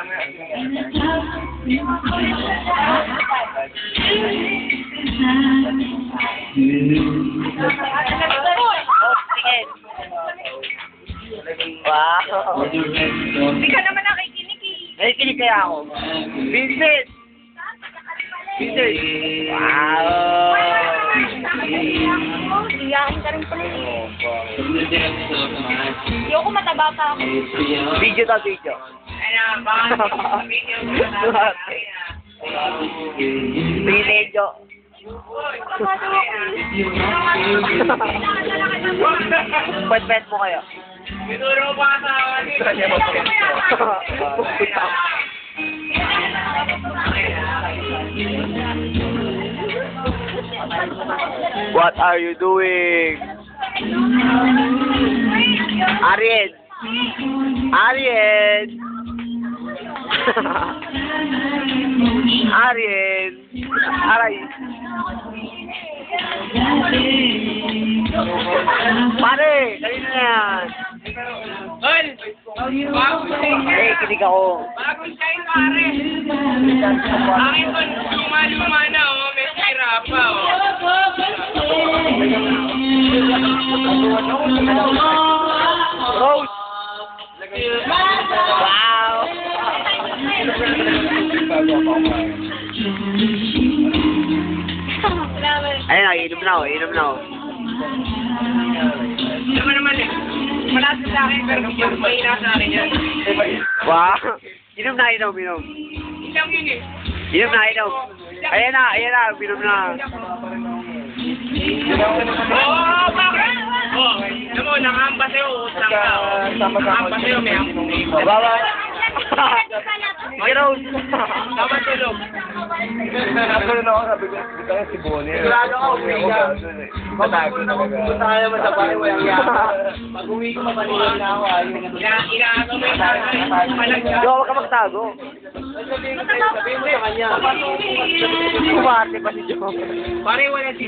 Wow. Hindi ka naman nakikinig eh. Nakikinig kaya ako. Vincent! Vincent! Wow! Iyakin ka rin pala eh. Hindi ako mataba pa ako. Video to, video. Ano, baka video mo na Video. Pwet-pwet mo kayo. Tinuro pa sa What are you doing? Ariel! Ariel! Ariel! Aray! Pare! Kanina na yan! Hol! Bagong shine ka! Eh, kinig ako. Bagong shine pare! Akin ko, luma-luma na oh, may sira pa oh. Rose! Wow! Ayun na, inom na ako, inom na ako. Naman naman eh. Malapit sa akin pero yung mahina sa akin yan. Wow! Inom na, inom, inom. Isang yun eh. Inom na, inom. Ayan na, inom na. Oo, bakit? Oo, alam mo, nakahamba sa'yo, utang ka. Nakahamba sa'yo, may hambang. Baba. May Rose. Tama tulog. Ako na ako, sabi ko, dito si Bonnie. Sigurado ako, umiga. Matago talaga. Punta ka naman sa pari, walang yaka. Pag uwi ko, mapaniwag na ako. Inaano mo yung malagyan. Huwag ka magtago. Sabihin mo sa kanya. Kumarte pa si Joe. Pare, wala si